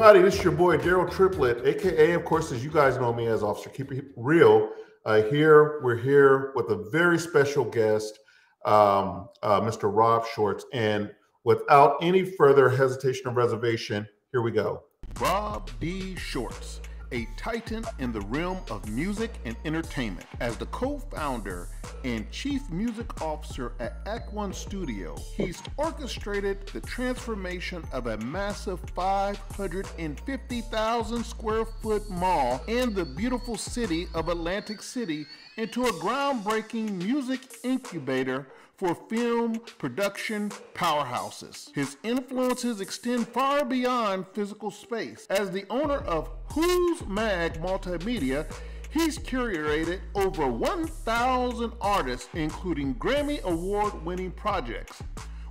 everybody? This is your boy Daryl Triplett, aka, of course, as you guys know me as Officer Keep It Real. We're here with a very special guest, Mr. Rob Schwartz. And without any further hesitation or reservation, here we go. Rob D. Schwartz, a titan in the realm of music and entertainment. As the co-founder and chief music officer at Act One Studio, he's orchestrated the transformation of a massive 550,000 square foot mall in the beautiful city of Atlantic City into a groundbreaking music incubator for film production powerhouses. His influences extend far beyond physical space. As the owner of Who's Mag Multimedia, he's curated over 1,000 artists, including Grammy award-winning projects.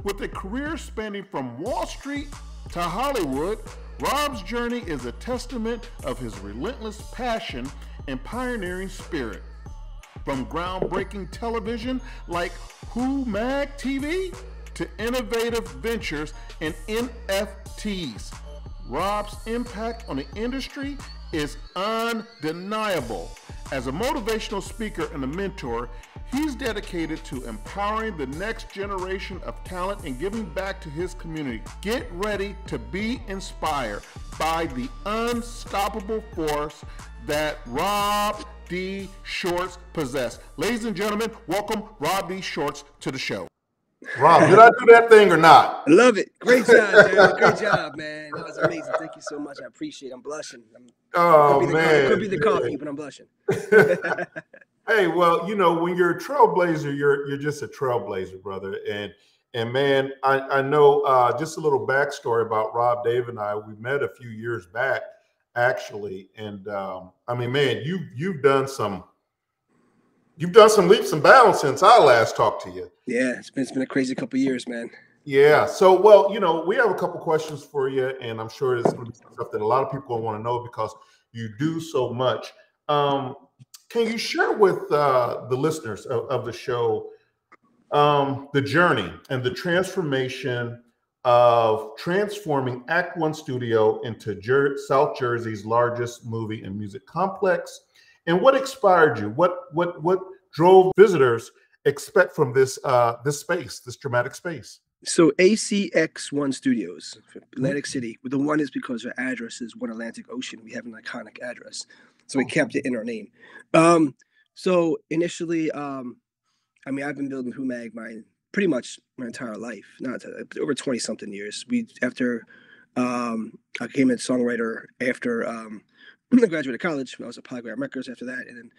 With a career spanning from Wall Street to Hollywood, Rob's journey is a testament of his relentless passion and pioneering spirit. From groundbreaking television like Who Mag TV to innovative ventures in NFTs, Rob's impact on the industry is undeniable. As a motivational speaker and a mentor, he's dedicated to empowering the next generation of talent and giving back to his community. Get ready to be inspired by the unstoppable force that Rob D. Schwartz possess. Ladies and gentlemen, welcome Rob D. Schwartz to the show. Rob, did I do that thing or not? I love it. Great job, man. Great job, man. That was amazing. Thank you so much. I appreciate it. I'm blushing. Man. Could be the coffee, but I'm blushing. Hey, well, you know, when you're a trailblazer, you're just a trailblazer, brother. And man, I know just a little backstory about Rob, Dave, and I. We met a few years back, actually, and I mean, man, you've done some leaps and bounds since I last talked to you. Yeah, it's been a crazy couple of years, man. Yeah. So, well, you know, we have a couple questions for you, and I'm sure it's going to be stuff that a lot of people want to know because you do so much. Can you share with the listeners of the show the journey and the transformation of transforming Act One Studio into South Jersey's largest movie and music complex, and what inspired you? What drove visitors expect from this space, this dramatic space? So ACX1 Studios, Atlantic City. The one is because our address is One Atlantic Ocean. We have an iconic address, so we kept it in our name. So initially, I mean, I've been building Who Mag pretty much my entire life, over 20 something years. After I became a songwriter after I graduated college. I was at Polygram Records after that, and then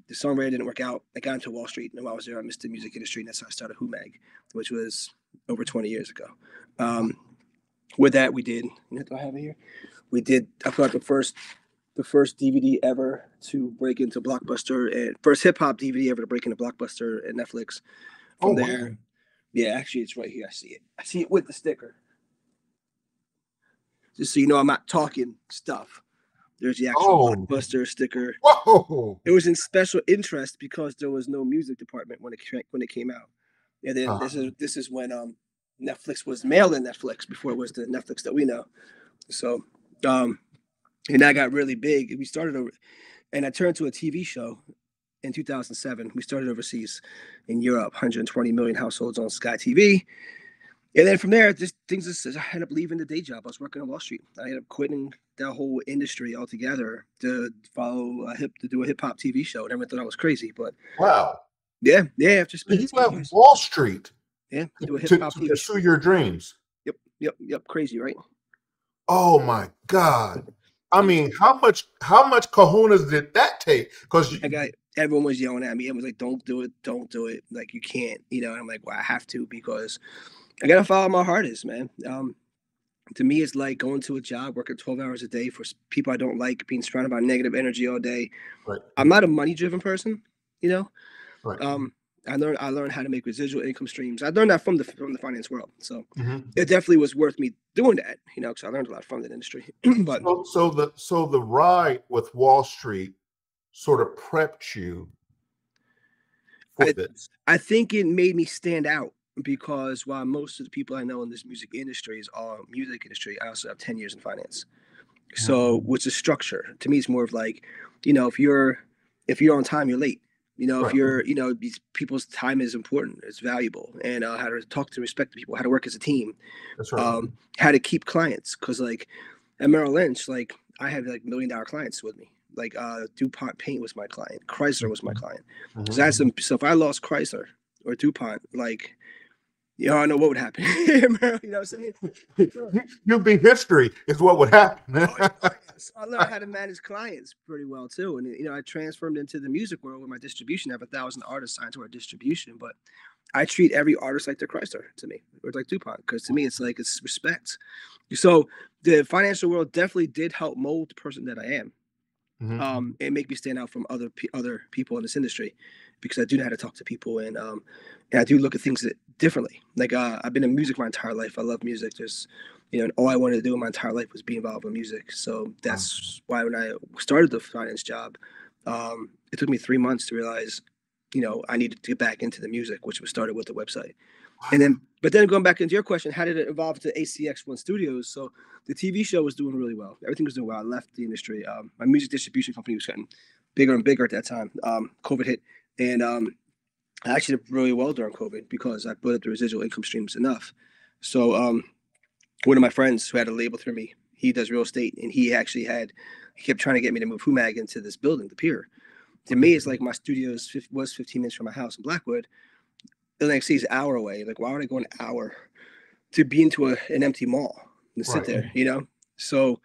the songwriter didn't work out. I got into Wall Street, and while I was there, I missed the music industry, and that's how I started Who Mag, which was over 20 years ago. With that, we did. Do I have it here? I put out the first DVD ever to break into Blockbuster, and first hip hop DVD ever to break into Blockbuster and Netflix. From there, wow. Yeah, actually, it's right here. I see it. I see it with the sticker. Just so you know, I'm not talking stuff. There's the actual Blockbuster sticker. Whoa! It was in special interest because there was no music department when it came out. And then this is when Netflix was mail-in Netflix before it was the Netflix that we know. So and that got really big. We started over, and I turned to a TV show in 2007. We started overseas in Europe, 120 million households on Sky TV. And then from there, I ended up leaving the day job. I was working on Wall Street. I ended up quitting that whole industry altogether to do a hip hop TV show. And everyone thought I was crazy, but wow. Yeah. After spending you left Wall Street. Yeah, to pursue your dreams. Yep. Crazy, right? Oh my God. I mean, how much kahunas did that take? Because everyone was yelling at me. It was like, don't do it. Like, you can't, And I'm like, well, I have to because I got to follow my heart is, man. To me, it's like going to a job, working 12 hours a day for people I don't like, being surrounded by negative energy all day. Right. I'm not a money-driven person, Right. I learned how to make residual income streams. I learned that from the finance world. So it definitely was worth me doing that, because I learned a lot from that industry. But so the ride with Wall Street sort of prepped you for this. I think it made me stand out because while most of the people I know in this music industry is all music industry, I also have 10 years in finance. So, which is structure. To me, it's more of like, if you're on time, you're late. If Right. you're, these people's time is important, it's valuable, and how to talk to respect people, how to work as a team, That's right. how to keep clients. Because like at Merrill Lynch, like I had like $1 million clients with me. Like DuPont Paint was my client, Chrysler was my client. So that's so if I lost Chrysler or DuPont, like I know what would happen. You know what I'm saying? You'd be history is what would happen. So I learned how to manage clients pretty well too, and I transformed into the music world with my distribution. I have 1,000 artists signed to our distribution, but I treat every artist like they're Chrysler to me, or like DuPont, because to me it's like it's respect. So the financial world definitely did help mold the person that I am, and make me stand out from other people in this industry, because I do know how to talk to people, and I do look at things differently. Like I've been in music my entire life. I love music. There's and all I wanted to do in my entire life was be involved in music. So that's why when I started the finance job, it took me 3 months to realize, I needed to get back into the music, which was started with the website. But then going back into your question, how did it evolve to ACX1 Studios? So the TV show was doing really well. Everything was doing well. I left the industry. My music distribution company was getting bigger and bigger at that time. COVID hit, and I actually did really well during COVID because I built up the residual income streams enough. So one of my friends who had a label through me, he does real estate, and he kept trying to get me to move Humag into this building, the pier. To me, it's like my studio was 15 minutes from my house in Blackwood. NXT is an hour away. Like, why would I go an hour to be into an empty mall and sit there, So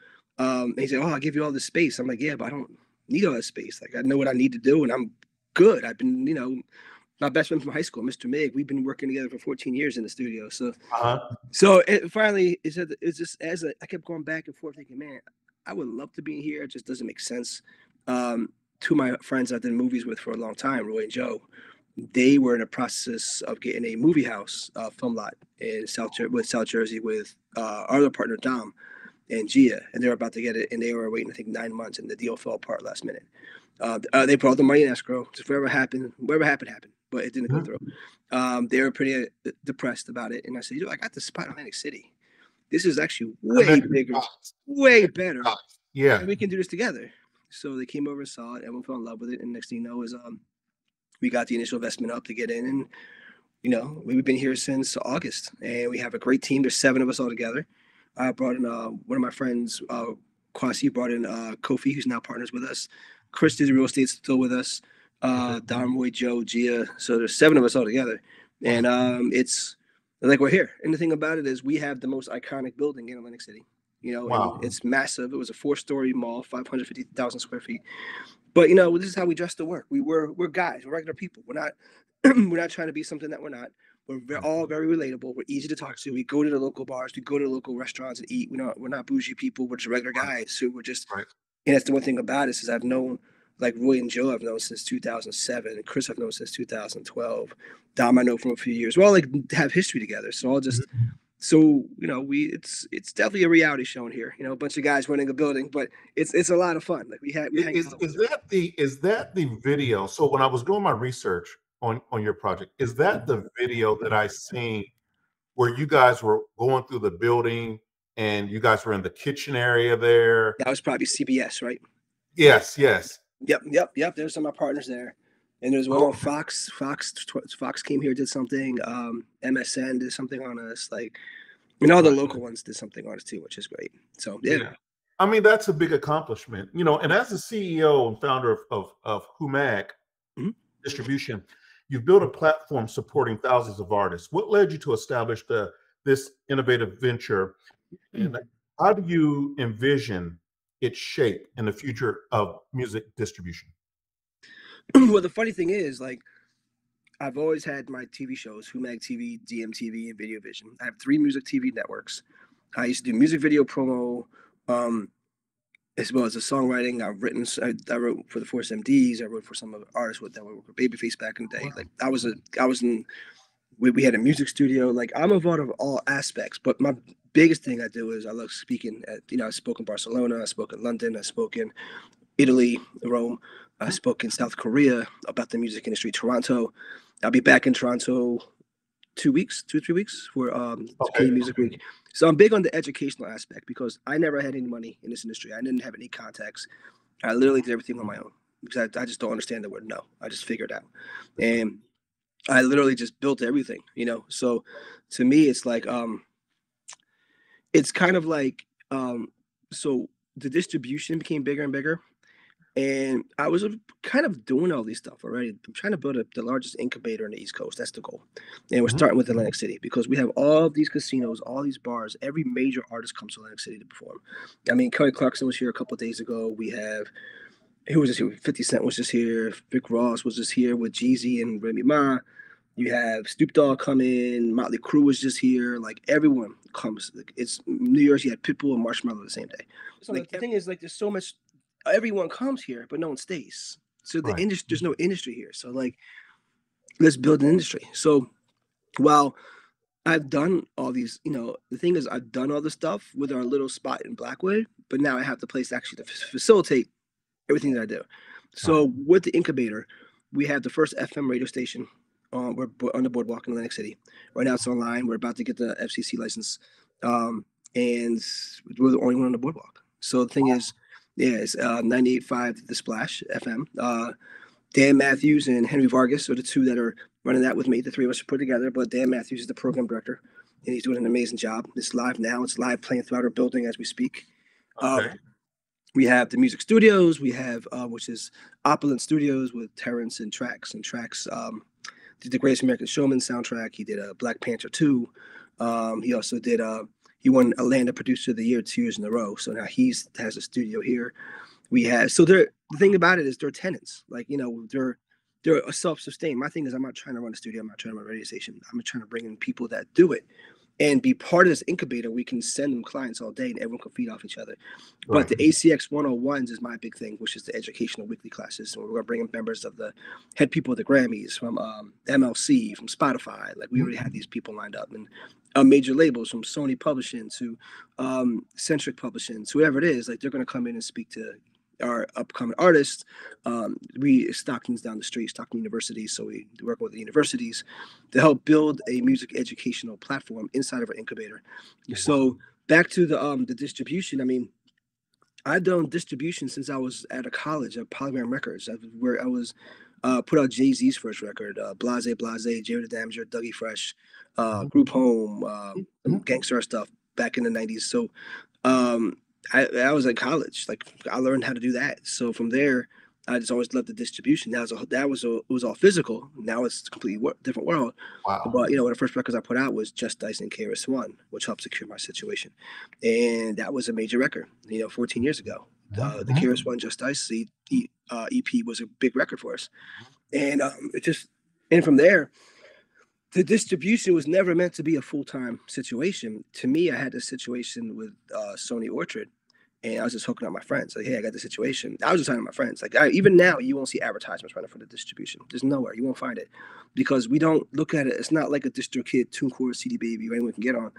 he said, "Oh, I'll give you all this space." I'm like, "Yeah, but I don't need all that space. Like, I know what I need to do, and I'm good. I've been, my best friend from high school, Mr. Mig, we've been working together for 14 years in the studio." So, finally, it's just I kept going back and forth, thinking, man, I would love to be in here. It just doesn't make sense. Two of my friends I did movies with for a long time, Roy and Joe, they were in the process of getting a movie house film lot in South Jersey with our other partner Dom and Gia, and they were about to get it, and they were waiting I think 9 months, and the deal fell apart last minute. They brought the money in escrow. Just whatever happened, happened, but it didn't go through. They were pretty depressed about it, and I said, I got this spot in Atlantic City. This is actually way bigger, way better. Yeah, and we can do this together. So they came over and saw it. Everyone fell in love with it, and next thing you know is we got the initial investment up to get in, and we've been here since August, and we have a great team. There's 7 of us all together. I brought in one of my friends, Kwasi, brought in Kofi, who's now partners with us. Chris is real estate, still with us. Don, Roy, Joe, Gia. So there's 7 of us all together, and it's like we're here. And the thing about it is we have the most iconic building in Atlantic City. And it's massive. It was a 4-story mall, 550,000 square feet. But this is how we dress to work. We're guys, we're regular people. We're not we're not trying to be something that we're not. We're all very relatable. We're easy to talk to. We go to the local bars, we go to the local restaurants and eat. We're not bougie people. We're just regular guys who we're just. And that's the one thing about it is I've known, like Roy and Joe, I've known since 2007, and Chris I've known since 2012. Dom I know from a few years. We all like have history together. So I'll just. So it's definitely a reality show in here. A bunch of guys running a building, but it's a lot of fun. Like is that the video? So when I was doing my research on your project, is that the video that I seen where you guys were going through the building and you guys were in the kitchen area there? That was probably CBS, right? Yes. Yep. There's some of my partners there. And there's one on Fox. Fox came here, did something. MSN did something on us. Like, all the local ones did something on us too, which is great. So yeah. I mean, that's a big accomplishment, And as the CEO and founder of Humag Distribution, you've built a platform supporting thousands of artists. What led you to establish this innovative venture, and how do you envision its shape in the future of music distribution? Well, the funny thing is, like, I've always had my TV shows, Humag TV, DMTV, and Video Vision. I have 3 music TV networks. I used to do music video promo, as well as the songwriting. I wrote for the Force MDs. I wrote for some of the artists that were with Babyface back in the day. Like, I was in. We had a music studio. Like, I'm involved in all aspects. But my biggest thing I do is I love speaking. I spoke in Barcelona. I spoke in London. I spoke in Italy, Rome. I spoke in South Korea about the music industry, Toronto. I'll be back in Toronto 2 weeks, 2 or 3 weeks for Okay. Canadian Music Week. So I'm big on the educational aspect because I never had any money in this industry. I didn't have any contacts. I literally did everything on my own because I just don't understand the word no. I just figured it out. And I literally just built everything, you know. So to me, it's like it's kind of like so the distribution became bigger and bigger. And I was kind of doing all these stuff already. I'm trying to build the largest incubator in the East Coast. That's the goal. And we're starting with Atlantic City because we have all these casinos, all these bars. Every major artist comes to Atlantic City to perform. I mean, Kelly Clarkson was here a couple of days ago. We have, who was just here? 50 Cent was just here. Rick Ross was just here with Jeezy and Remy Ma. You have Snoop Dogg coming. Motley Crue was just here. Like, everyone comes. It's New Year's. You had Pitbull and Marshmello the same day. So like, the thing is, like, there's so much. Everyone comes here, but no one stays. So the industry, there's no industry here. So like, let's build an industry. So while I've done all these, you know, the thing is I've done all this stuff with our little spot in Blackwood, but now I have the place actually to facilitate everything that I do. So with the incubator, we have the first FM radio station. We're on the boardwalk in Atlantic City. Right now it's online. We're about to get the FCC license. And we're the only one on the boardwalk. So the thing is, yeah, it's 98.5 The Splash FM. Dan Matthews and Henry Vargas are the two that are running that with me. The three of us are put together, but Dan Matthews is the program director, and he's doing an amazing job. It's live now. It's live playing throughout our building as we speak. We have the music studios. We have, which is Opulent Studios with Terrence and Trax. And Trax did the Greatest American Showman soundtrack. He did Black Panther 2. He also did... he won Atlanta Producer of the Year 2 years in a row. So now he has a studio here. We have, so the thing about it is they're tenants. Like, you know, they're a self-sustained. My thing is I'm not trying to run a studio. I'm not trying to run a radio station. I'm trying to bring in people that do it and be part of this incubator. We can send them clients all day and everyone can feed off each other. But the ACX 101s is my big thing, which is the educational weekly classes. So we're going to bring in members of the head people of the Grammys, from MLC, from Spotify. Like, we already had these people lined up, and major labels from Sony Publishing to Centric Publishing, to whoever it is. Like, they're going to come in and speak to our upcoming artists. We Stockton's down the street, Stockton University, so we work with the universities to help build a music educational platform inside of our incubator. So back to the distribution. I mean, I've done distribution since I was at a college at Polygram Records, where I was put out Jay-Z's first record, Blase Blase, Jerry the Damager, Dougie Fresh, Group Home, gangster stuff back in the 90s. So I was at college. Like, I learned how to do that. So from there, I just always loved the distribution. It was all physical. Now it's a completely different world. But, you know, one of the first records I put out was Just Dice and KRS-One, which helped secure my situation. And that was a major record, you know, 14 years ago. The KRS-One Just Dice EP was a big record for us. And and from there, the distribution was never meant to be a full-time situation. To me, I had this situation with Sony Orchard, and I was just hooking up my friends. Like, hey, I got the situation. I was just talking to my friends. Like, even now, you won't see advertisements running for the distribution. There's nowhere. You won't find it because we don't look at it. It's not like a DistroKid, TuneCore, CD Baby, or anyone can get on.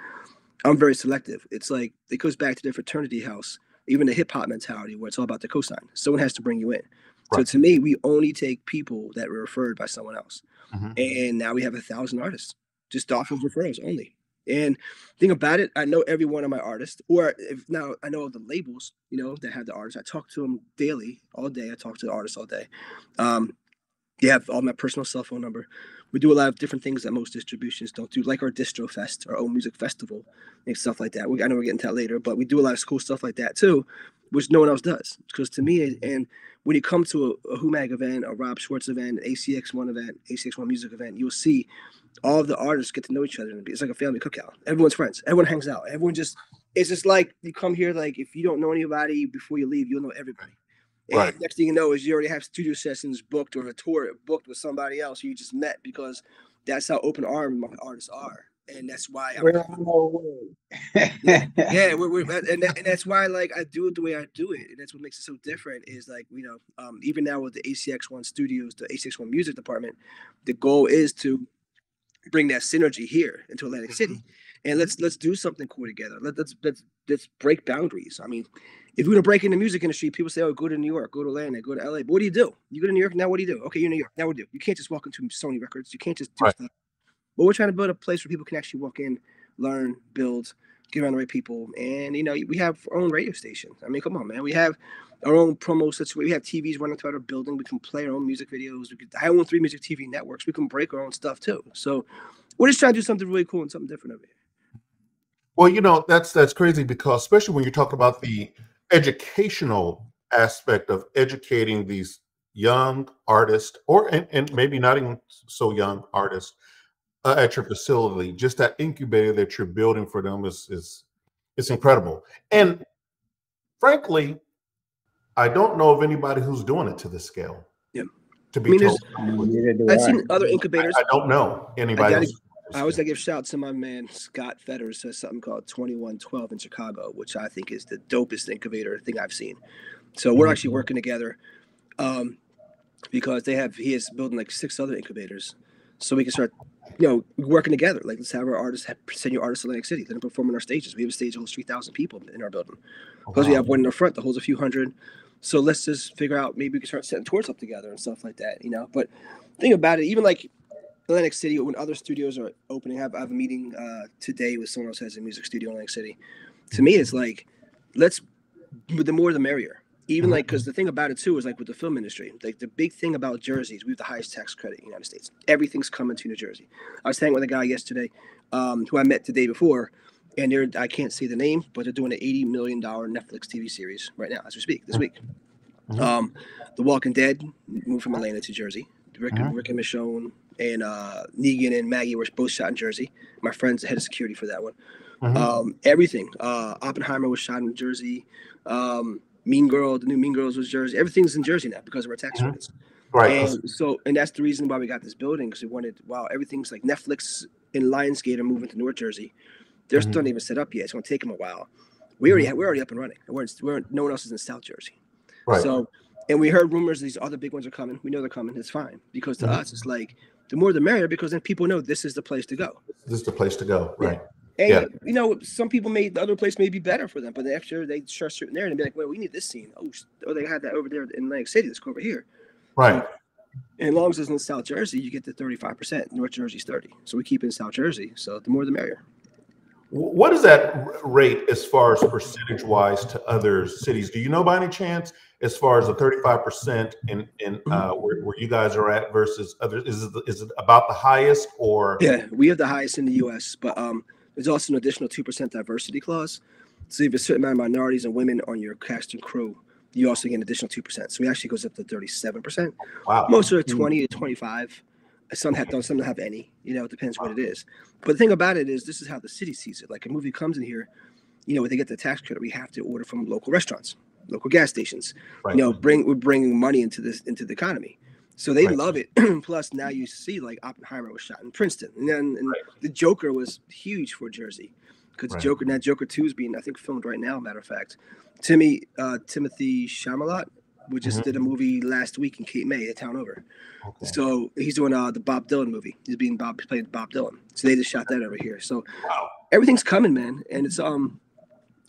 I'm very selective. It's like, it goes back to the fraternity house, even the hip-hop mentality, where it's all about the cosign. Someone has to bring you in. So to me, we only take people that were referred by someone else. And now we have 1,000 artists just off of referrals only. And thing about it, I know every one of my artists, or if now I know the labels, you know, that have the artists. I talk to them daily, all day. I talk to the artists all day. They have all my personal cell phone number. We do a lot of different things that most distributions don't do, like our Distro Fest, our own music festival, and stuff like that. I know we're getting to that later, but we do a lot of cool stuff like that too, which no one else does. Because to me, and when you come to a WhoMag event, a Rob Schwartz event, an ACX1 event, ACX1 music event, you'll see all of the artists get to know each other. It's like a family cookout. Everyone's friends. Everyone hangs out. It's just like you come here, like, if you don't know anybody before you leave, you'll know everybody. And next thing you know is you already have studio sessions booked or a tour booked with somebody else who you just met, because that's how open armed my artists are. And that's why and that's why, like, I do it the way I do it. And that's what makes it so different is, like, you know, even now with the ACX1 studios, the ACX1 music department, the goal is to bring that synergy here into Atlantic City. And let's do something cool together. Let's break boundaries. I mean, if we're gonna break in the music industry, people say, "Oh, go to New York, go to Atlanta, go to LA." But what do? You go to New York, now what do? You can't just walk into Sony Records. You can't just do stuff. but we're trying to build a place where people can actually walk in, learn, build, get around the right people. And, you know, we have our own radio station. I mean, come on, man. We have our own promo situation. We have TVs running throughout our building. We can play our own music videos. I own 3 music TV networks. We can break our own stuff too. So we're just trying to do something really cool and something different over here. Well, you know, that's crazy, because especially when you talk about the educational aspect of educating these young artists, or and maybe not even so young artists at your facility, just that incubator that you're building for them is incredible. And frankly, I don't know of anybody who's doing it to this scale. Yeah. To be told, I've seen other incubators. I don't know anybody. I always gotta give shout to my man Scott Fetters, has something called 2112 in Chicago, which I think is the dopest incubator thing I've seen. So we're actually working together, because he is building like 6 other incubators, so we can start, you know, working together. Like, let's have our artists, send your artists to Atlantic City, let them perform on our stages. We have a stage that holds 3,000 people in our building. Plus we have one in the front that holds a few hundred. So let's just figure out, maybe we can start setting tours up together and stuff like that, you know. But think about it, even like Atlantic City, when other studios are opening, I have a meeting today with someone else who has a music studio in Atlantic City. To me, it's like, the more the merrier. Even like, because the thing about it too is like with the film industry, like the big thing about Jersey is we have the highest tax credit in the United States. Everything's coming to New Jersey. I was hanging with a guy yesterday who I met the day before, and I can't say the name, but they're doing an $80 million Netflix TV series right now as we speak, this week. The Walking Dead moved from Atlanta to Jersey. Rick and Michonne and Negan and Maggie were both shot in Jersey. My friend's the head of security for that one. Everything. Oppenheimer was shot in Jersey. Mean Girl, the new Mean Girls was Jersey. Everything's in Jersey now because of our tax credits. Right. And that's the reason why we got this building, because we wanted, everything's like Netflix and Lionsgate are moving to North Jersey. They're still not even set up yet. It's going to take them a while. We're already up and running. No one else is in South Jersey. Right. So, and we heard rumors these other big ones are coming. We know they're coming. It's fine, because to us, it's like, the more the merrier, because then people know this is the place to go. This is the place to go. Right. And, you know, some people the other place may be better for them, but after they start shooting there and be like, well, we need this scene. Oh, they had that over there in Atlantic City. Let's go over here. Right. And as long as it's in South Jersey, you get the 35%. North Jersey's 30%. So we keep it in South Jersey. So the more the merrier. What is that rate as far as percentage wise to other cities? Do you know by any chance, as far as the 35% in where you guys are at versus others? Is it about the highest, or? Yeah, we have the highest in the U.S., but there's also an additional 2% diversity clause. So if you have a certain amount of minorities and women on your cast and crew, you also get an additional 2%. So it actually goes up to 37%. Wow. Most are 20 to 25. Some don't have any. You know, it depends what it is. But the thing about it is, this is how the city sees it. Like, a movie comes in here, you know, when they get the tax credit, we have to order from local restaurants, local gas stations. Right. You know, we're bringing money into the economy. So they love it. Plus, now you see, like, Oppenheimer was shot in Princeton, and the Joker was huge for Jersey, because Joker 2 is being, I think, filmed right now. Matter of fact, Timothy Chalamet, we just did a movie last week in Cape May, a town over. Okay. So he's doing the Bob Dylan movie. He's playing Bob Dylan. So they just shot that over here. So everything's coming, man, and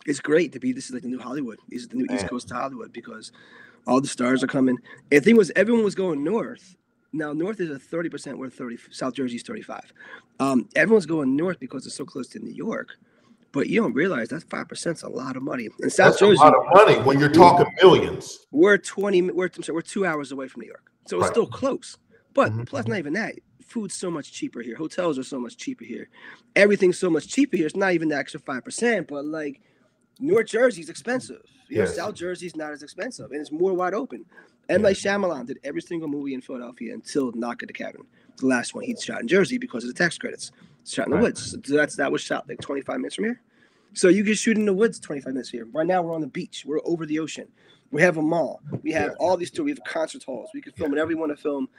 it's great to be. This is like the new Hollywood. This is the new East Coast to Hollywood, because all the stars are coming. And the thing was, everyone was going north. Now, north is a 30%, where 30. South Jersey is 35. Everyone's going north because it's so close to New York. But you don't realize that 5% is a lot of money. In South Jersey, a lot of money when you're talking millions. We're 2 hours away from New York, so it's still close. But plus, not even that. Food's so much cheaper here. Hotels are so much cheaper here. Everything's so much cheaper here. It's not even the extra 5%. But like, North Jersey's expensive. South Jersey's not as expensive, and it's more wide open. And like Shyamalan did every single movie in Philadelphia until Knock at the Cabin. The last one he shot in Jersey because of the tax credits. Shot in the woods. So that was shot like 25 minutes from here. So you can shoot in the woods 25 minutes here. Right now we're on the beach. We're over the ocean. We have a mall. We have all these we have concert halls. We can film whenever we want to film.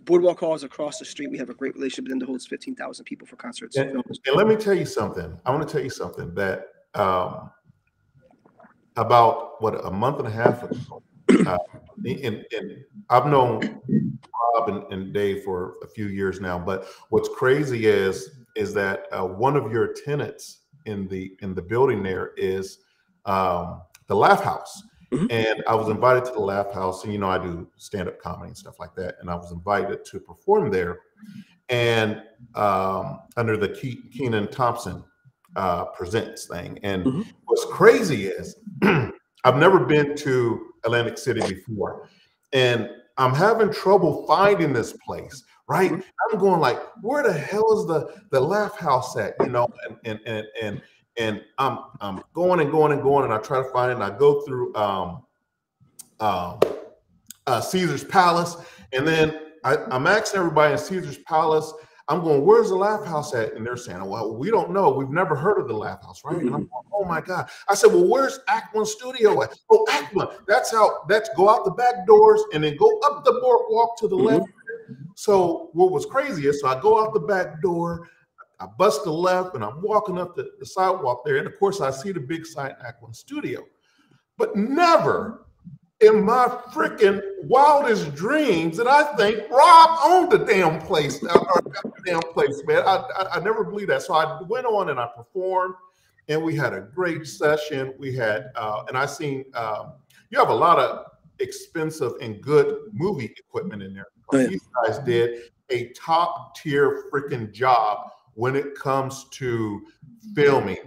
Boardwalk halls across the street. We have a great relationship with them that holds 15,000 people for concerts. And let me tell you something. I want to tell you something that about a month and a half ago, and I've known Rob and Dave for a few years now, but what's crazy is that one of your tenants in the building there is the Laugh House. And I was invited to the Laugh House, and I do stand-up comedy and stuff like that, and I was invited to perform there. and under the Kenan Thompson Presents thing. And what's crazy is I've never been to Atlantic City before, and I'm having trouble finding this place. Right, I'm going like, where the hell is the Laugh House at? You know, and I'm going and going and going, and I try to find it. And I go through Caesar's Palace, and then I'm asking everybody in Caesar's Palace, I'm going, where's the Laugh House at? And they're saying, well, we don't know. We've never heard of the Laugh House, right? And I'm going, oh my God. I said, well, where's Act One Studio at? Oh, Act One. That's go out the back doors and then go up the boardwalk to the left. So what was crazy is, so I go out the back door, I bust the left, and I'm walking up the sidewalk there. And of course, I see the big sign, Act One Studio. But never in my freaking wildest dreams did I think Rob owned the damn place, man. I never believed that. So I went on and I performed, and we had a great session. We had, and I seen, you have a lot of expensive and good movie equipment in there. These guys did a top tier freaking job when it comes to filming.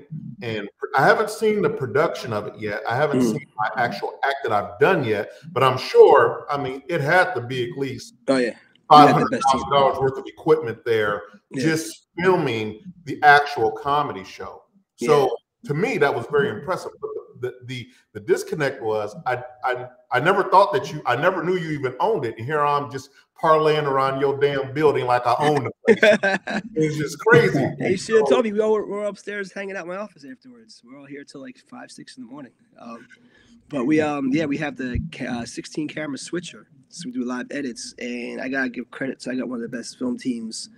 And I haven't seen the production of it yet. I haven't seen my actual act that I've done yet, but I'm sure, I mean, it had to be at least $500,000 worth of equipment there, just filming the actual comedy show. So to me, that was very impressive. But the disconnect was I never thought that I never knew you even owned it. And here I'm just parlaying around your damn building like I own the place. It's just crazy. You should have told me. We're upstairs hanging out in my office afterwards. We're all here till like 5, 6 in the morning. But we have the 16 camera switcher, so we do live edits. And I gotta give credit to, I got one of the best film teams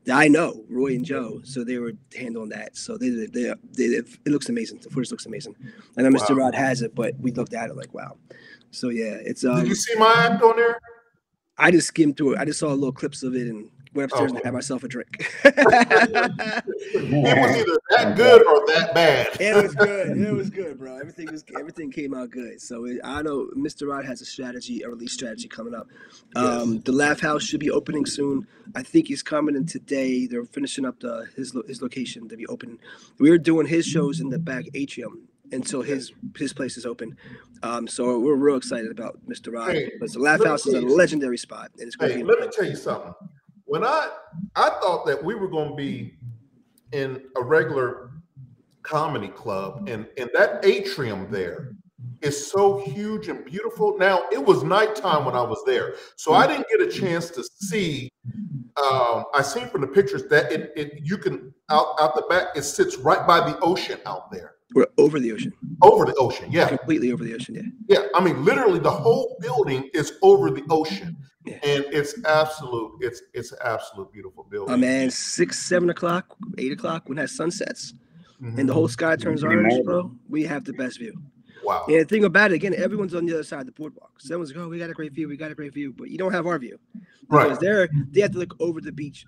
that I know, Roy and Joe. So they were handling that. So it looks amazing. The footage looks amazing. I know Mr. Rod has it, but we looked at it like, wow. So yeah, it's. Did you see my act on there? I just skimmed through it. I just saw little clips of it and went upstairs and had myself a drink. It was either that good or that bad. It was good. It was good, bro. Everything came out good. So I know Mr. Rod has a release strategy coming up. The Laugh House should be opening soon. I think he's coming in today. They're finishing up his location to be open. We were doing his shows in the back atrium until his place is open. So we're real excited about Mr. Rod, because the Laugh House is a legendary spot. And it's let me tell you something. When I thought that we were going to be in a regular comedy club, and that atrium there is so huge and beautiful. Now, it was nighttime when I was there, so I didn't get a chance to see. I seen from the pictures that you can out the back, it sits right by the ocean out there. We're over the ocean. Over the ocean, yeah. Completely over the ocean, yeah. Yeah, I mean, literally, the whole building is over the ocean, and it's an absolute beautiful building. Man, 6, 7 o'clock, 8 o'clock when that sun sets, and the whole sky turns orange, bro. We have the best view. Wow. And the thing about it, again, everyone's on the other side of the boardwalk. Someone's like, oh, we got a great view, but you don't have our view. Because they have to look over the beach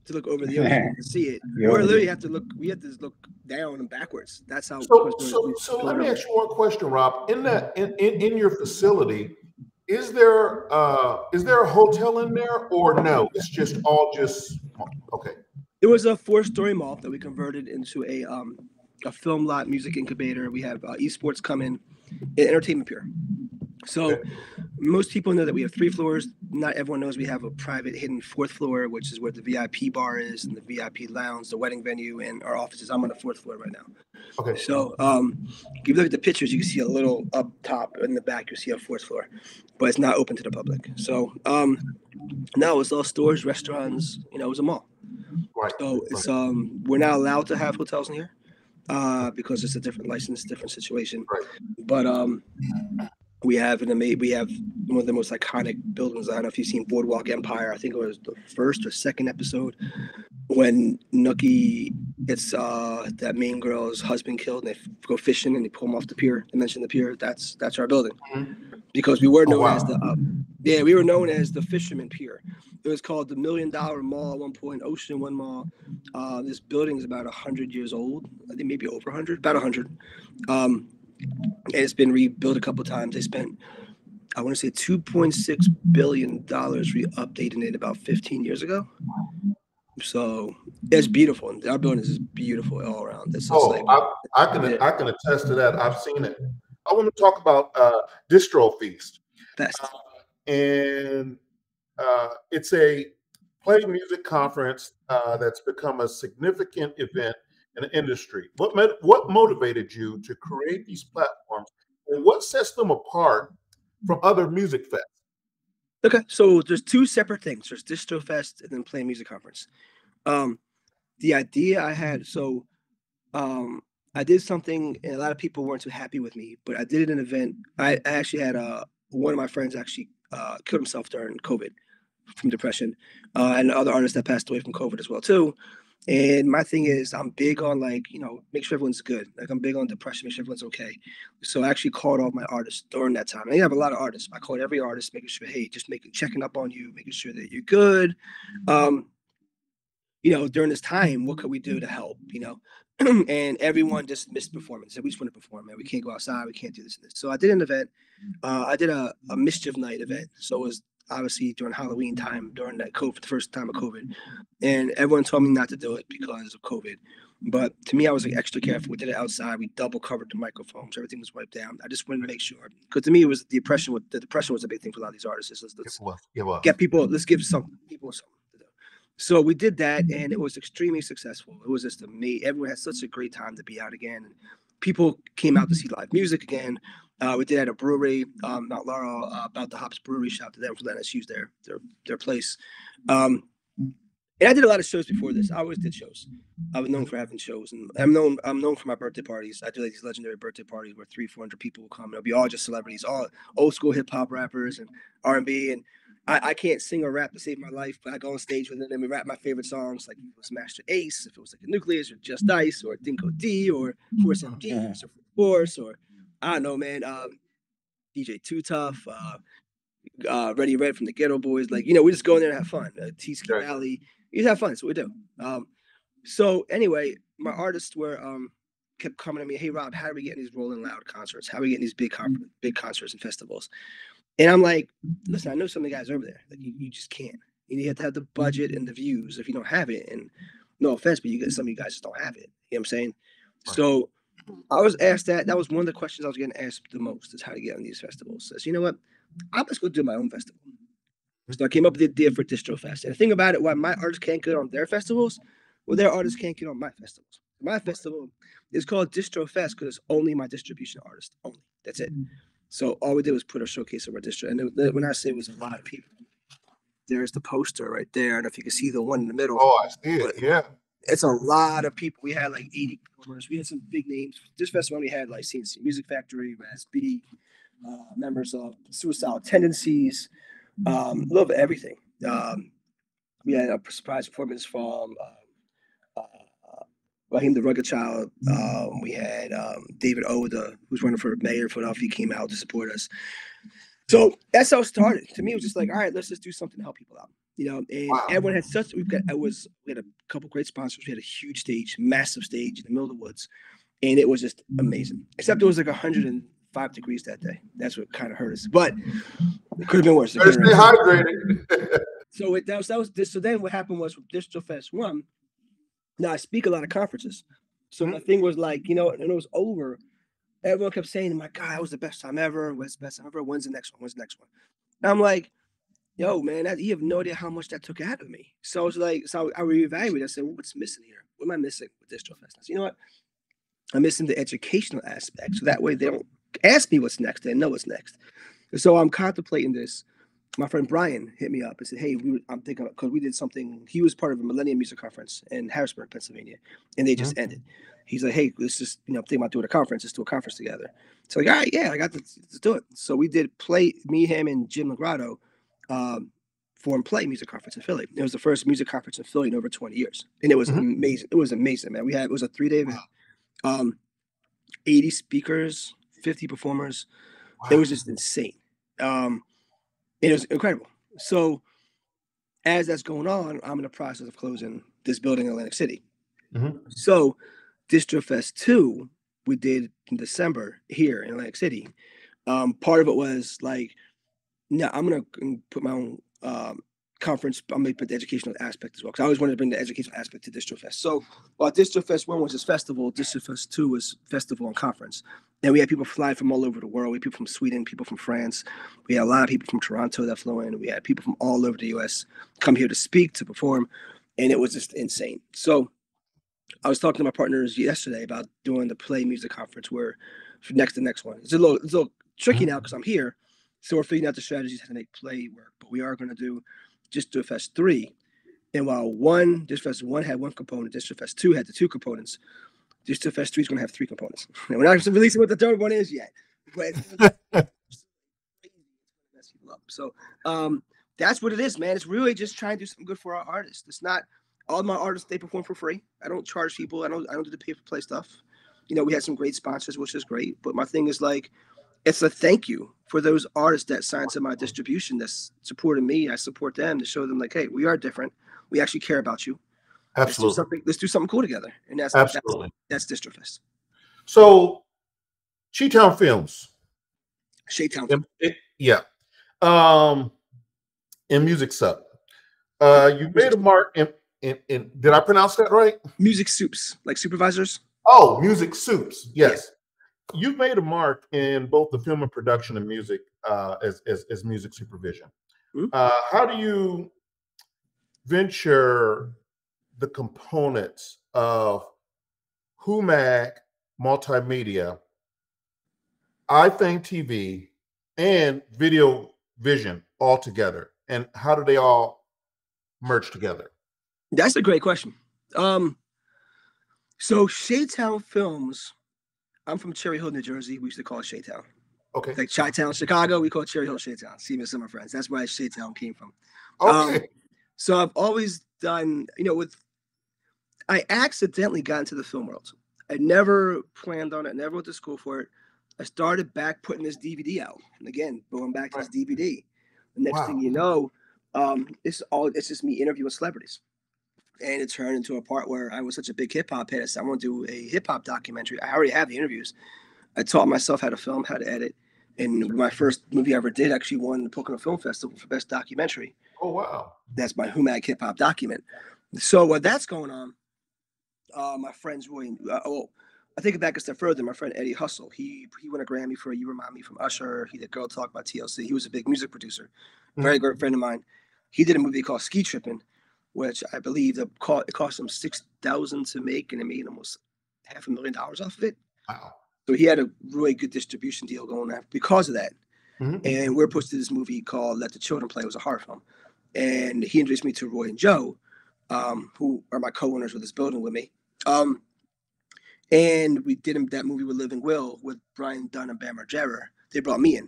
to look over the ocean to see it. Or literally we have to look down and backwards. That's how. So let me ask you one question, Rob. In your facility, is there a hotel in there, or no? It's just okay. It was a 4-story mall that we converted into a film lot, music incubator. We have esports coming, and entertainment pier. So most people know that we have 3 floors. Not everyone knows we have a private hidden 4th floor, which is where the VIP bar is and the VIP lounge, the wedding venue, and our offices. I'm on the 4th floor right now. Okay. So if you look at the pictures, you can see a little up top in the back. You see a 4th floor, but it's not open to the public. So no, it's all stores, restaurants. It was a mall. Right. So it's we're not allowed to have hotels in here because it's a different license, different situation. Right. But we have one of the most iconic buildings. I don't know if you've seen Boardwalk Empire. I think it was the 1st or 2nd episode when Nookie gets that main girl's husband killed, and they go fishing and they pull him off the pier. They mention the pier. That's our building, because we were known as the Fisherman Pier. It was called the $1 Million Mall at one point, Ocean One Mall. This building is about 100 years old. I think maybe over 100, about 100. And it's been rebuilt a couple of times. They spent, I want to say, $2.6 billion re-updating it about 15 years ago. So it's beautiful. And our building is just beautiful all around. It's just like I can attest to that. I've seen it. I want to talk about Distro Feast, best. and it's a play music conference that's become a significant event in the industry. What motivated you to create these platforms, and what sets them apart from other music fests? Okay, so there's two separate things. There's Distro Fest and then Play Music Conference. The idea I had, so I did something, and a lot of people weren't too happy with me, but I did an event. I actually had one of my friends actually killed himself during COVID from depression, and other artists that passed away from COVID as well too. And my thing is, I'm big on like, make sure everyone's good. Like I'm big on depression, make sure everyone's okay. So I actually called all my artists during that time. I have a lot of artists. I called every artist, making sure, hey, just checking up on you, making sure that you're good. During this time, what could we do to help? And everyone just missed performance. So we just want to perform, man. We can't go outside. We can't do this and this. So I did an event. I did a mischief night event. So it was obviously during Halloween time, during that COVID, the first time of COVID. And everyone told me not to do it because of COVID. But to me, I was like extra careful. We did it outside. We double covered the microphones. Everything was wiped down. I just wanted to make sure. Because to me, it was the depression was a big thing for a lot of these artists. Let's get people, let's give some people something to do. So we did that, and it was extremely successful. It was just amazing. Everyone had such a great time to be out again. And people came out to see live music again. We did at a brewery, Mount Laurel, About the Hops Brewery. Shout out to them for letting us use their place. And I did a lot of shows before this. I always did shows. I was known for having shows, and I'm known for my birthday parties. I do like these legendary birthday parties where 300-400 people will come. It'll be all just celebrities, all old school hip hop rappers and R&B. And I can't sing or rap to save my life, but I go on stage with them and we rap my favorite songs, like if it was Master Ace, if it was like a Nucleus or Just Ice or Dinko D or Force MD or Force or I don't know, man. DJ Too Tough, Ready Red from the Ghetto Boys. Like, we just go in there and have fun. T-Ski Valley. We just have fun. So we do. So anyway, my artists were kept coming to me, hey Rob, how are we getting these Rolling Loud concerts? How are we getting these big concerts and festivals? And I'm like, listen, I know some of the guys over there. Like you just can't. You have to have the budget and the views if you don't have it. And no offense, but some of you guys just don't have it. You know what I'm saying? So I was asked that. That was one of the questions I was getting asked the most, is how to get on these festivals. Says, you know what? I'm just going to do my own festival. So I came up with the idea for Distro Fest. And the thing about it, why my artists can't get on their festivals, well, their artists can't get on my festivals. My festival is called Distro Fest because it's only my distribution artist only. That's it. So all we did was put a showcase of our distro. And when I say it was a lot of people, there's the poster right there. I don't know if you can see the one in the middle. Oh, I see it. Yeah. It's a lot of people. We had like 80 performers. We had some big names. This festival, we had like CNC Music Factory, Raz B, members of Suicidal Tendencies, a little bit of everything. We had a surprise performance from Raheem the Rugged Child. We had David Oda, who's running for mayor of Philadelphia, came out to support us. So that's how it started. To me, it was just like, all right, let's just do something to help people out. And everyone had we had a couple great sponsors. We had a huge stage, massive stage in the middle of the woods, and it was just amazing. Except it was like 105 degrees that day. That's what kind of hurt us, but it could have been worse. Stay hydrated. So that was this. So then what happened was, with Distro Fest 1, now I speak a lot of conferences. So the thing was like, and it was over. Everyone kept saying, my God, that was the best time ever. What's the best time ever? When's the next one? When's the next one? And I'm like, yo, man, you have no idea how much that took out of me. So I was like, I reevaluated. I said, well, what's missing here? What am I missing with Distro Fest? I said, you know what? I'm missing the educational aspect. So that way they don't ask me what's next. They know what's next. And so I'm contemplating this. My friend Brian hit me up and said, hey, I'm thinking, because we did something. He was part of a Millennium Music Conference in Harrisburg, Pennsylvania, and they just ended. He's like, hey, let's just, thinking about doing a conference. Let's do a conference together. So like, all right, yeah, I got to do it. So we did me, him, and Jim Legrado formed Play Music Conference in Philly. It was the first music conference in Philly in over 20 years. And it was amazing. It was amazing, man. It was a 3-day event. 80 speakers, 50 performers. Wow. It was just insane. It was incredible. So as that's going on, I'm in the process of closing this building in Atlantic City. So Distro Fest 2, we did in December here in Atlantic City. Part of it was like, no, I'm going to put my own conference, I'm going to put the educational aspect as well, because I always wanted to bring the educational aspect to DistroFest. So while DistroFest 1 was this festival, DistroFest 2 was festival and conference. And we had people flying from all over the world. We had people from Sweden, people from France. We had a lot of people from Toronto that flew in. We had people from all over the U.S. come here to speak, to perform, and it was just insane. So I was talking to my partners yesterday about doing the Play Music Conference, where the next one. It's a little tricky now because I'm here. So we're figuring out the strategies how to make Play work. But we are going to do DistroFest 3. And while DistroFest 1 had one component, DistroFest 2 had the two components. DistroFest 3 is going to have 3 components. And we're not releasing what the third one is yet. But so that's what it is, man. It's really just trying to do something good for our artists. It's not all my artists, they perform for free. I don't charge people. I don't do the pay for play stuff. You know, we had some great sponsors, which is great. But my thing is like, it's a thank you for those artists that signed to my distribution, that's supporting me. I support them to show them like, hey, we are different. We actually care about you. Absolutely. Let's do something cool together. And that's DistroFest. So Chi-Town Films. Shaytown. Yeah. In Music Sub. You made a mark in did I pronounce that right? Music Soups, like supervisors. Oh, Music Soups. Yes. Yeah. You've made a mark in both the film and production and music as music supervision. Mm-hmm. How do you venture the components of HUMAC, Multimedia, iThing TV, and Video Vision all together? And how do they all merge together? That's a great question. So Shaytown Films, I'm from Cherry Hill, New Jersey. We used to call it Shaytown. Okay. Like Chi-Town, Chicago, we call it Cherry Hill, Shaytown. See me and some of my friends. That's where Shaytown came from. Okay. So I've always done, I accidentally got into the film world. I never planned on it. I never went to school for it. I started back putting this DVD out. And again, going back to this DVD. The next thing you know, it's just me interviewing celebrities. And it turned into a part where I was such a big hip hop head. I said, I want to do a hip hop documentary. I already have the interviews. I taught myself how to film, how to edit. And my first movie I ever did actually won the Pocono Film Festival for Best Documentary. Oh, wow. That's my HUMAC hip hop document. So while that's going on, my friends really, I take it back a step further. My friend Eddie Hustle, he won a Grammy for You Remind Me from Usher. He did Girl Talk by TLC. He was a big music producer, very great friend of mine. He did a movie called Ski Trippin', which I believe it cost him $6,000 to make, and it made almost $500,000 off of it. Wow. So he had a really good distribution deal going on because of that. Mm-hmm. And we're supposed to do this movie called Let the Children Play. It was a horror film. And he introduced me to Roy and Joe, who are my co-owners of this building with me. And we did that movie with Living Will with Brian Dunn and Bam Margera. They brought me in.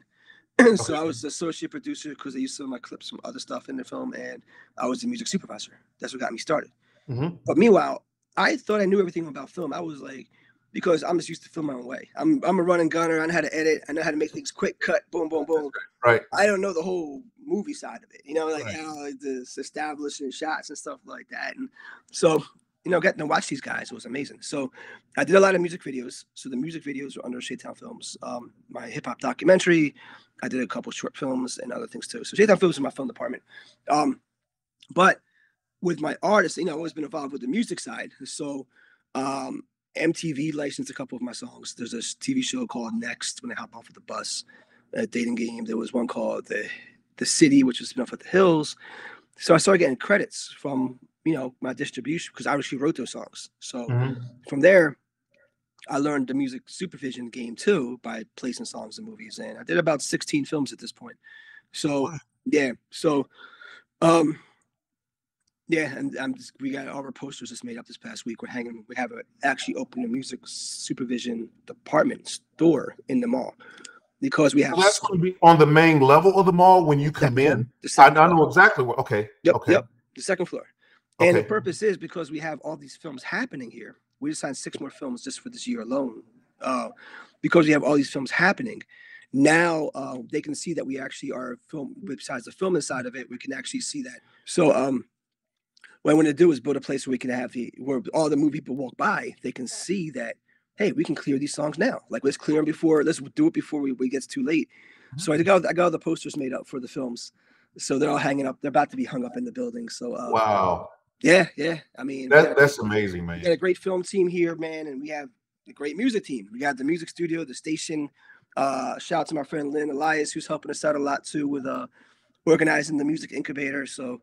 So I was the associate producer because they used some of my clips from other stuff in the film, and I was the music supervisor. That's what got me started. Mm-hmm. But meanwhile, I thought I knew everything about film. I was like, because I'm just used to film my own way. I'm a running gunner. I know how to edit. I know how to make things quick, cut, boom, boom, boom. Right. I don't know the whole movie side of it. How the establishing shots and stuff like that. And so, getting to watch these guys was amazing. So I did a lot of music videos. So the music videos were under Shaytown Films. My hip hop documentary, I did a couple short films and other things too. So Shaytown Films is my film department. But with my artists, I've always been involved with the music side. So MTV licensed a couple of my songs. There's a TV show called Next when I hop off of the bus, a dating game. There was one called The City, which was spin off at the Hills. So I started getting credits from my distribution because I actually wrote those songs. So from there, I learned the music supervision game too by placing songs in movies, and I did about 16 films at this point. So and we got all our posters just made up this past week. We have actually opened a music supervision department store in the mall because we have. So that's going to be on the main level of the mall when you come in. I know exactly what. Okay. Yep. The second floor. Okay. And the purpose is because we have all these films happening here. We just signed 6 more films just for this year alone. Because we have all these films happening. Now they can see that we actually are film. Besides the filming side of it, we can actually see that. So what I want to do is build a place where we can have where all the movie people walk by, they can see that, hey, we can clear these songs now. Like let's clear them let's do it before it gets too late. Mm-hmm. So I got all the posters made up for the films. So they're all hanging up. They're about to be hung up in the building. So wow. Yeah. I mean, that's amazing, man. We got a great film team here, man, and we have a great music team. We got the music studio, the station. Shout out to my friend Lynn Elias, who's helping us out a lot too with organizing the music incubator. So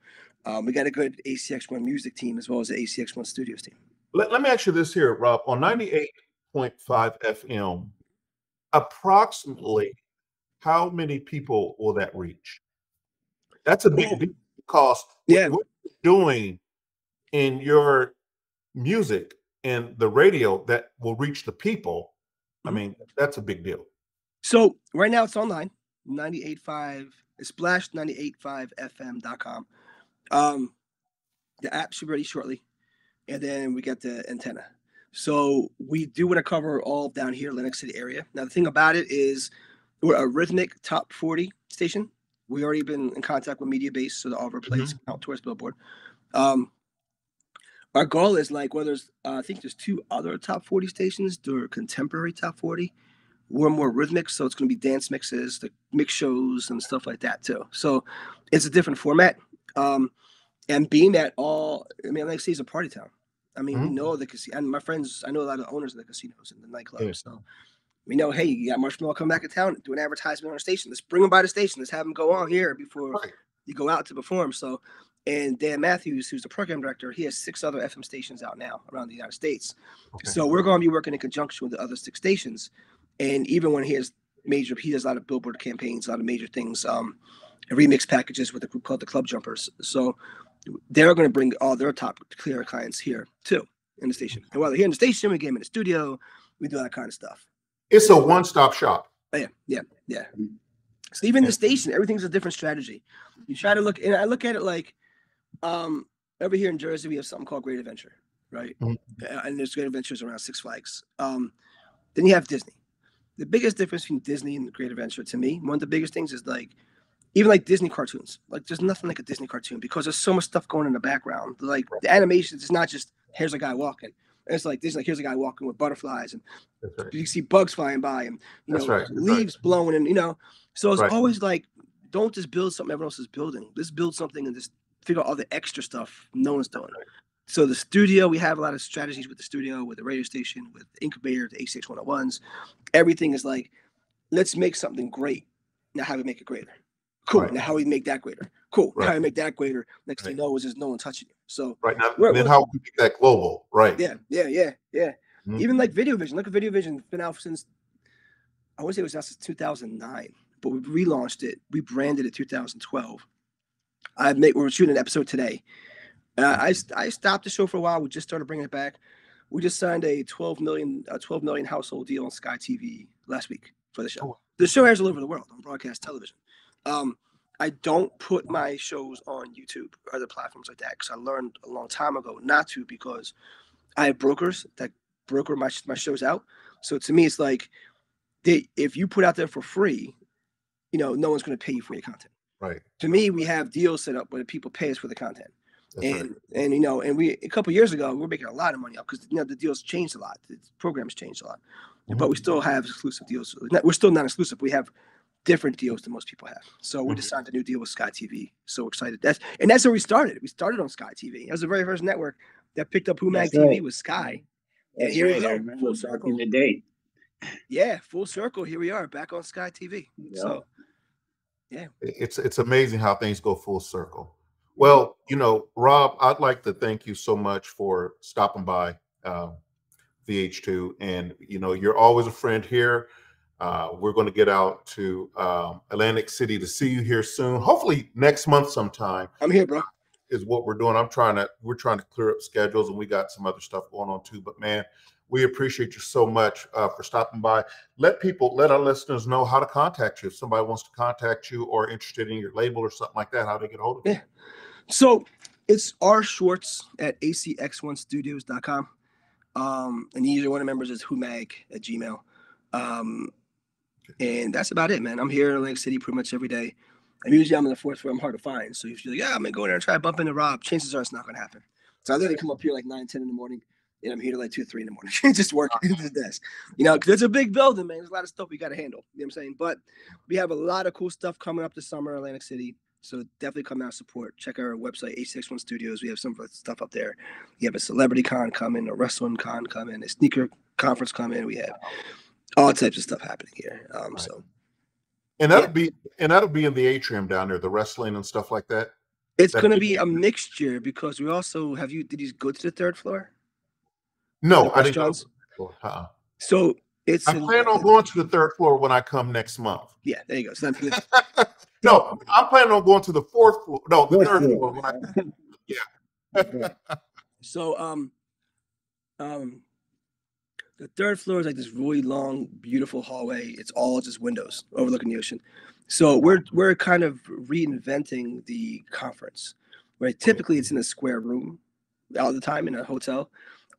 we got a good ACX1 music team as well as the ACX1 studios team. Let me ask you this here, Rob. On 98.5 FM, approximately how many people will that reach? That's a big deal because what you're doing in your music and the radio that will reach the people, I mean, that's a big deal. So right now it's online, 98.5, splash 98.5fm.com. The app should be ready shortly. And then we get the antenna. So we do want to cover all down here, Atlantic City area. Now, the thing about it is we're a rhythmic top 40 station. We already been in contact with Media Base, so all of our plays count towards Billboard. Our goal is like, well, there's, I think there's 2 other top 40 stations. They're contemporary top 40. We're more rhythmic, so it's going to be dance mixes, the mix shows, and stuff like that too. So it's a different format. And being that all, I mean, Atlantic City is a party town. I mean, we know the casino, and my friends, I know a lot of the owners of the casinos and the nightclubs. So we know, hey, you got Marshmallow come back to town, do an advertisement on our station. Let's bring them by the station. Let's have them go on here before you go out to perform. So, and Dan Matthews, who's the program director, he has 6 other FM stations out now around the United States. So we're going to be working in conjunction with the other 6 stations. And even when he does a lot of Billboard campaigns, a lot of major things, remix packages with a group called the Club Jumpers. So they're going to bring all their top clear clients here too in the station. And while they're here in the station, we get them in the studio. We do that kind of stuff. It's a one-stop shop. Oh, yeah. So even the station, everything's a different strategy. You try to look, and I look at it like, over here in Jersey, we have something called Great Adventure, right? And there's Great Adventures around Six Flags. Then you have Disney. The biggest difference between Disney and Great Adventure, to me, one of the biggest things is like, even like Disney cartoons. Like, there's nothing like a Disney cartoon because there's so much stuff going in the background. Like, the animation is not just, here's a guy walking. It's like, this, like, here's a guy walking with butterflies, and you see bugs flying by, and, you know, leaves blowing, and, you know. So it's always like, don't just build something everyone else is building. Let's build something and just figure out all the extra stuff no one's doing. So the studio, we have a lot of strategies with the studio, with the radio station, with the incubator, the ACX 101s. Everything is like, let's make something great. Now how do we make it greater? Cool. Now how do we make that greater? Cool. How do we make that greater? Next thing you know is there's no one touching you. So now, then how do we make that global? Yeah. Even like Video Vision. Look at Video Vision. It's been out since, I want to say it was out since 2009, but we relaunched it. We branded it 2012. We're shooting an episode today. I stopped the show for a while. We just started bringing it back. We just signed a 12 million household deal on Sky TV last week for the show. The show airs all over the world on broadcast television. I don't put my shows on YouTube or other platforms like that because I learned a long time ago not to, because I have brokers that broker my shows out. So to me, it's like, if you put out there for free, you know, no one's going to pay you for your content. To me, we have deals set up where people pay us for the content. And you know, and we a couple of years ago, we were making a lot of money up because, you know, the deals changed a lot. The programs changed a lot. But we still have exclusive deals. We're still not exclusive. We have different deals than most people have. So we just signed a new deal with Sky TV. So excited. That's where we started. We started on Sky TV. That was the very first network that picked up Humag TV was Sky. And here we are, full circle. In the day. Yeah, full circle. Here we are, back on Sky TV. So yeah. It's amazing how things go full circle. Well, you know, Rob, I'd like to thank you so much for stopping by VH2. And, you know, you're always a friend here. We're going to get out to Atlantic City to see you here soon. Hopefully next month sometime. I'm here, bro. Is what we're doing. We're trying to clear up schedules, and we got some other stuff going on too. But man, we appreciate you so much for stopping by. Let our listeners know how to contact you. If somebody wants to contact you or interested in your label or something like that, how they get a hold of you. So it's Schwartz at acx1studios.com. And the user one of the members is humag@gmail. And that's about it, man. I'm here in Atlantic City pretty much every day. I'm usually in the fourth floor. I'm hard to find. So if you're like, I'm going to go in there and try to bump into Rob, chances are it's not going to happen. So I literally come up here like 9, 10 in the morning, and I'm here till like 2, 3 in the morning. Just working at the desk. You know, because it's a big building, man. There's a lot of stuff we got to handle. You know what I'm saying? But we have a lot of cool stuff coming up this summer in Atlantic City. So definitely come out, support. Check our website, HCX1 Studios. We have some stuff up there. We have a celebrity con coming, a wrestling con coming, a sneaker conference coming. We have all types of stuff happening here. Right. So, and that'll be in the atrium down there, the wrestling and stuff like that. It's going to be a mixture because we also did you go to the third floor? No, I didn't go. So I plan on going to the third floor when I come next month. Yeah, there you go. So no, I'm planning on going to the fourth floor. No, the third floor. When So the third floor is like this really long, beautiful hallway. It's all just windows overlooking the ocean. So we're kind of reinventing the conference, right? Typically, it's in a square room all the time in a hotel.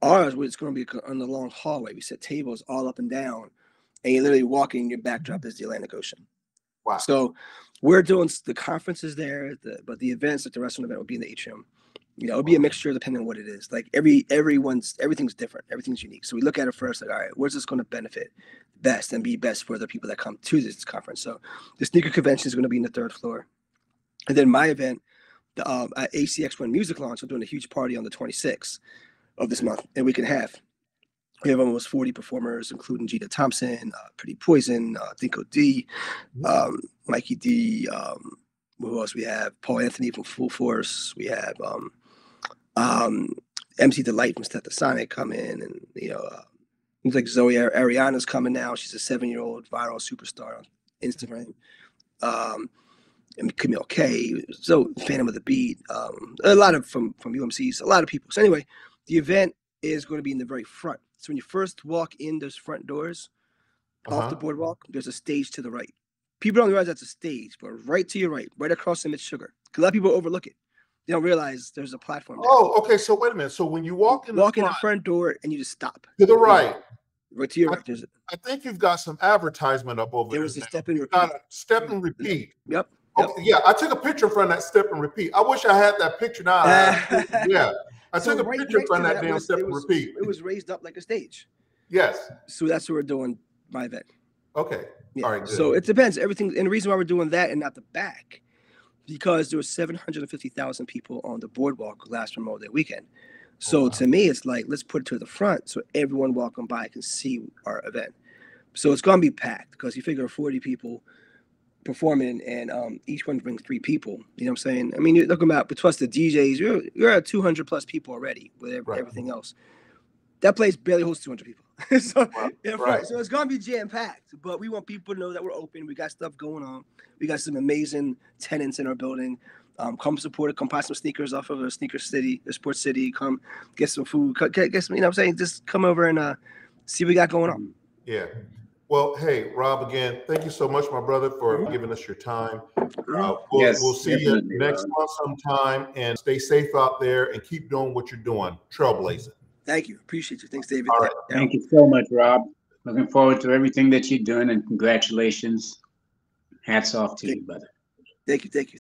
Ours, it's going to be on the long hallway. We set tables all up and down, and you're literally walking. Your backdrop is the Atlantic Ocean. Wow! So we're doing the conferences there, but the events, like the restaurant event, will be in the atrium. You know, it'll be a mixture depending on what it is. Like everything's different. Everything's unique. So we look at it first, like, all right, where's this going to benefit best and be best for the people that come to this conference? So the sneaker convention is going to be in the third floor. And then my event, the at ACX1 Music Launch, I'm doing a huge party on the 26th of this month, and we have almost 40 performers, including Gita Thompson, Pretty Poison, Dinko D, Mikey D, who else we have? Paul Anthony from Full Force. We have MC Delight from Step the Sonic come in, and it's like Zoe Ariana's coming now. She's a 7-year-old viral superstar on Instagram. And Camille K, so Phantom of the Beat, a lot of from UMCs, a lot of people. So anyway, the event is going to be in the very front. So when you first walk in those front doors off the boardwalk, there's a stage to the right. People don't realize that's a stage, but right to your right, right across from Mitch Sugar. A lot of people overlook it. They don't realize there's a platform there. Oh, okay. So wait a minute. So when you walk in the front door and you just stop. To the right. Right to your right. I think you've got some advertisement up over there. There was a step and repeat. Step and repeat. Yep. Okay, yeah, I took a picture in front of that step and repeat. I wish I had that picture now. Yeah. I took a picture in front of that damn step and repeat. It was raised up like a stage. Yes. So that's what we're doing my event. Okay. Yeah. All right. Good. So it depends. Everything, and the reason why we're doing that and not the back, because there were 750,000 people on the boardwalk last Memorial Day weekend. So to me, it's like, let's put it to the front so everyone walking by can see our event. So it's gonna be packed because you figure 40 people performing, and each one brings 3 people. You know what I'm saying? I mean, you're looking about, plus the DJs, you're at 200 plus people already with everything else. That place barely holds 200 people. So it's gonna be jam packed. But we want people to know that we're open. We got stuff going on. We got some amazing tenants in our building. Come support it. Come buy some sneakers off of a Sneaker City, a Sports City. Come get some food. Get some. You know what I'm saying? Just come over and see what we got going on. Yeah. Well, hey, Rob, again, thank you so much, my brother, for giving us your time. We'll see you next month sometime, and stay safe out there and keep doing what you're doing, trailblazing. Thank you. Appreciate you. Thanks, David. All right. Thank you so much, Rob. Looking forward to everything that you're doing, and congratulations. Hats off to you, brother. Thank you.